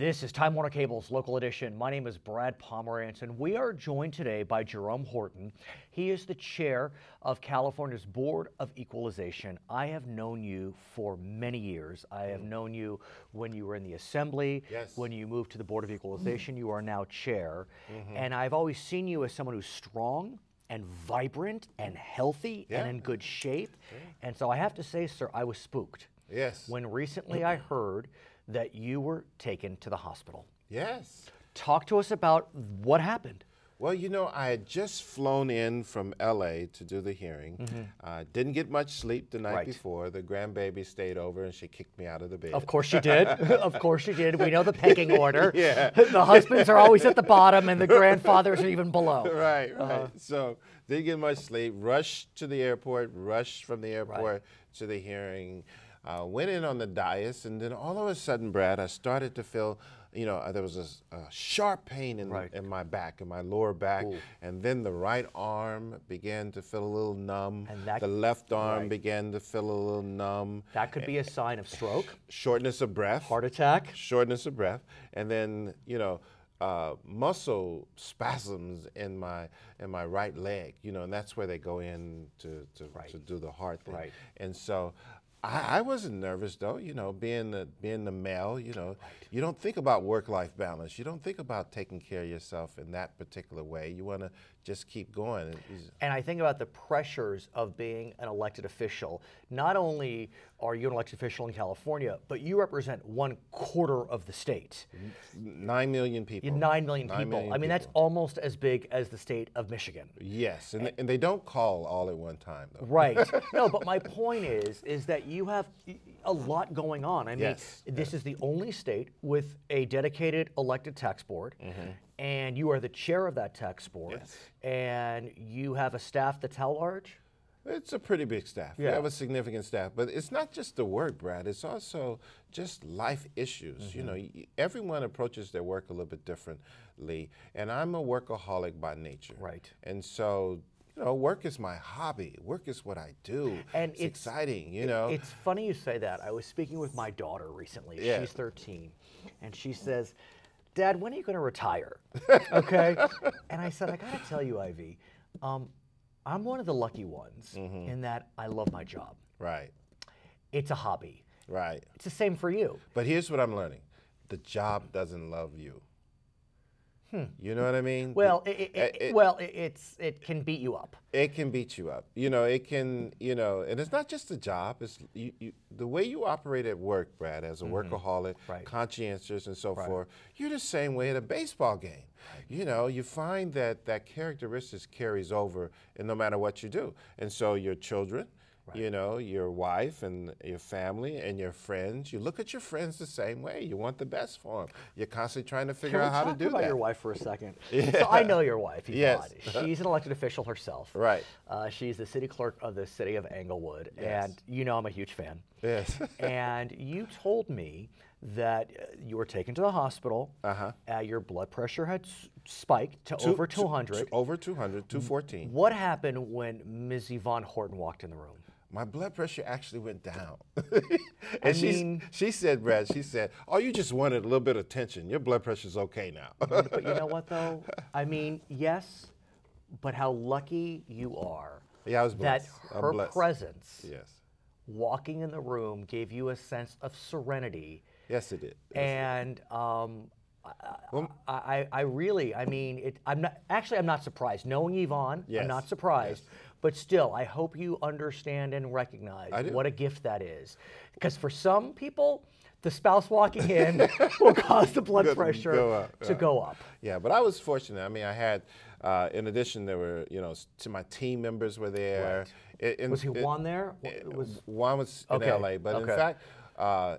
This is Time Warner Cable's Local Edition. My name is Brad Pomerance, and we are joined today by Jerome Horton. He is the chair of California's Board of Equalization. I have known you for many years. I have known you when you were in the Assembly. Yes. When you moved to the Board of Equalization, you are now chair. And I've always seen you as someone who's strong and vibrant and healthy and in good shape. And so I have to say, sir, I was spooked. Yes. When recently I heard that you were taken to the hospital. Yes. Talk to us about what happened. Well, you know, I had just flown in from LA to do the hearing. Didn't get much sleep the night before. The grandbaby stayed over and she kicked me out of the bed. Of course she did. Of course she did. We know the pecking order. Yeah. The husbands are always at the bottom and the grandfathers are even below. Right. So didn't get much sleep. Rushed to the airport, rushed from the airport to the hearing. Went in on the dais, and then all of a sudden, Brad, I started to feel, you know, there was a sharp pain in my back, in my lower back, and then the right arm began to feel a little numb. And the left arm began to feel a little numb. That could be a sign of stroke. Shortness of breath. Heart attack. Shortness of breath. And then, you know, muscle spasms in my right leg, you know, and that's where they go in to do the heart thing. And so I wasn't nervous though, you know, being the male, you know, you don't think about work-life balance. You don't think about taking care of yourself in that particular way. You want to just keep going. And I think about the pressures of being an elected official. Not only are you an elected official in California, but you represent 1/4 of the state. 9 million people. 9 million people. I mean, that's almost as big as the state of Michigan. Yes, and they don't call all at one time, though. Right. No, but my point is that you have a lot going on. I mean, this is the only state with a dedicated elected tax board, and you are the chair of that tax board, and you have a staff that's how large? It's a pretty big staff. We have a significant staff, but it's not just the work, Brad. It's also just life issues. You know, everyone approaches their work a little bit differently, and I'm a workaholic by nature. Right. And so, you know, work is my hobby. Work is what I do. And it's exciting, you know. It's funny you say that. I was speaking with my daughter recently. She's 13, and she says, "Dad, when are you going to retire?" Okay. And I said, "I got to tell you, Ivy, I'm one of the lucky ones in that I love my job. Right. It's a hobby. Right. It's the same for you. But here's what I'm learning. The job doesn't love you. You know what I mean? Well, it can beat you up. It can beat you up. You know, it can, you know, and it's not just the job. It's the way you operate at work, Brad, as a workaholic, conscientious and so forth, you're the same way at a baseball game. You know, you find that characteristics carries over and no matter what you do. And so your children, you know, your wife and your family and your friends, you look at your friends the same way. You want the best for them. You're constantly trying to figure out how to do that. Talk about your wife for a second. So I know your wife, Yvonne. She's an elected official herself. Right. She's the city clerk of the city of Englewood, and you know I'm a huge fan. Yes. And you told me that you were taken to the hospital. Your blood pressure had spiked to over 200. Over 200, 214. What happened when Ms. Yvonne Horton walked in the room? My blood pressure actually went down. And she said, Brad, she said, "Oh, you just wanted a little bit of attention. Your blood pressure's okay now." But you know what, though? I mean, yes, but how lucky you are I was blessed. that her presence, walking in the room gave you a sense of serenity. Yes, it did. And I really, I mean, I'm not surprised. Knowing Yvonne, I'm not surprised. But still, I hope you understand and recognize what a gift that is. Because for some people, the spouse walking in will cause the blood pressure to go up. Yeah, but I was fortunate. I mean, I had, in addition, there were, you know, my team members were there. Was Juan there? Juan was in LA, but in fact,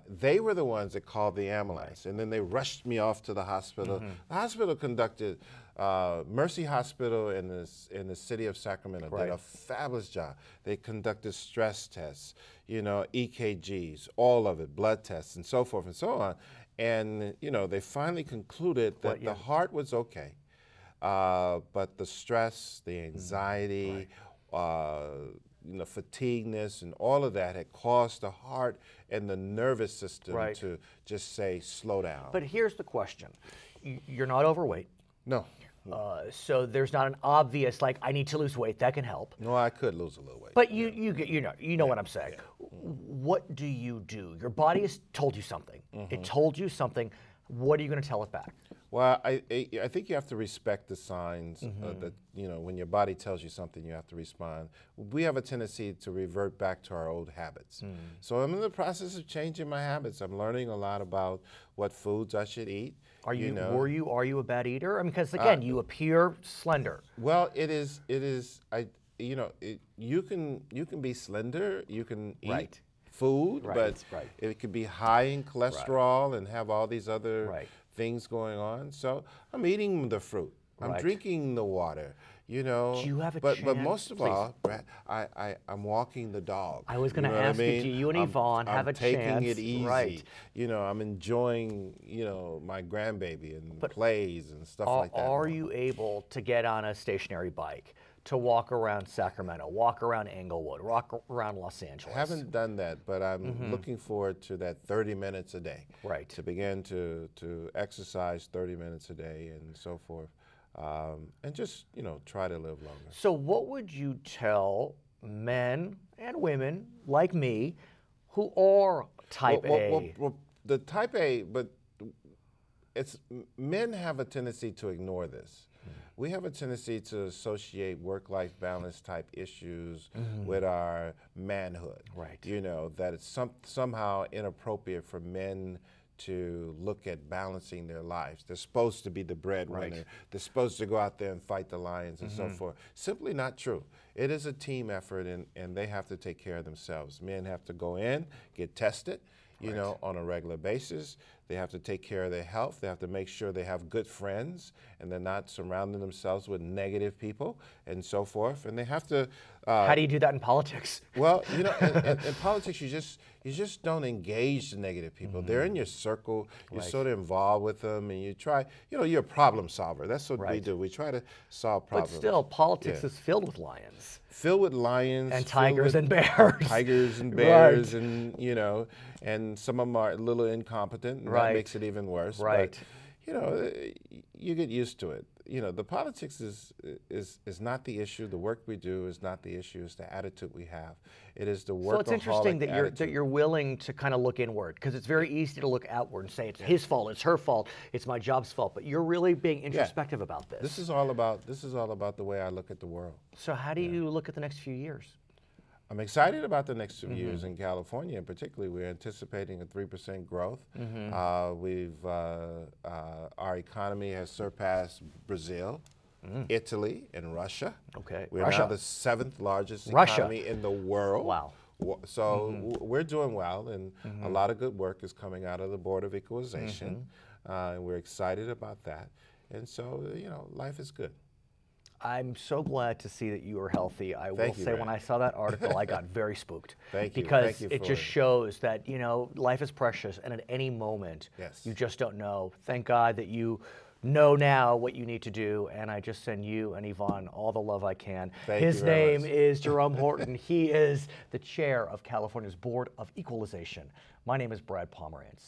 they were the ones that called the ambulance, and then they rushed me off to the hospital. The hospital conducted, Mercy Hospital in the city of Sacramento did a fabulous job. They conducted stress tests, you know, EKGs, all of it, blood tests, and so forth and so on. And, you know, they finally concluded that the heart was okay, but the stress, the anxiety, fatigueness and all of that had caused the heart and the nervous system to just say, slow down. But here's the question. You're not overweight. No. So there's not an obvious, like, I need to lose weight. That can help. No, I could lose a little weight. But you know what I'm saying. Yeah. What do? Your body has told you something. It told you something. What are you going to tell it back? Well, I think you have to respect the signs that, when your body tells you something, you have to respond. We have a tendency to revert back to our old habits. So I'm in the process of changing my habits. I'm learning a lot about what foods I should eat. Are you a bad eater? I mean, because again, you appear slender. Well, you can be slender, you can eat food, but it could be high in cholesterol and have all these other things going on. So I'm eating the fruit. I'm drinking the water. Do you have a chance? But most of all, Brad, I'm walking the dog. I was going to ask you, do you and Yvonne have a chance? I'm taking it easy. I'm enjoying, my grandbaby and plays and stuff like that. Are you able to get on a stationary bike to walk around Sacramento, walk around Englewood, walk around Los Angeles? I haven't done that, but I'm looking forward to that 30 minutes a day. Right. To begin to exercise 30 minutes a day and so forth. And just, try to live longer. So what would you tell men and women like me who are type A? Well, the type A, but men have a tendency to ignore this. We have a tendency to associate work-life balance type issues with our manhood. Right. That it's somehow inappropriate for men to look at balancing their lives. They're supposed to be the breadwinner. They're supposed to go out there and fight the lions and so forth. Simply not true. It is a team effort, and they have to take care of themselves. Men have to go in, get tested, on a regular basis. They have to take care of their health. They have to make sure they have good friends and they're not surrounding themselves with negative people and so forth. And they have to... How do you do that in politics? Well, in politics, you just don't engage the negative people. They're in your circle. You're sort of involved with them, and you try. You're a problem solver. That's what we do. We try to solve problems. But still, politics is filled with lions. Filled with lions. And tigers and bears. Tigers and bears, and and some of them are a little incompetent, and that makes it even worse. Right. But, you get used to it. The politics is not the issue. The work we do is not the issue. It's the attitude we have. It is the workaholic So it's interesting that you're willing to kind of look inward, because it's very easy to look outward and say it's his fault, it's her fault, it's my job's fault. But you're really being introspective about this. This is all about the way I look at the world. So how do you look at the next few years? I'm excited about the next 2 years in California, and particularly we're anticipating a 3% growth. Our economy has surpassed Brazil, Italy, and Russia. Okay, we're now the 7th largest economy in the world. Wow. So we're doing well, and a lot of good work is coming out of the Board of Equalization, and we're excited about that. And so, life is good. I'm so glad to see that you are healthy. I will say, when I saw that article, I got very spooked. Thank you. Because it just shows that, life is precious, and at any moment, you just don't know. Thank God that you know now what you need to do, and I just send you and Yvonne all the love I can. His name is Jerome Horton. He is the chair of California's Board of Equalization. My name is Brad Pomerance.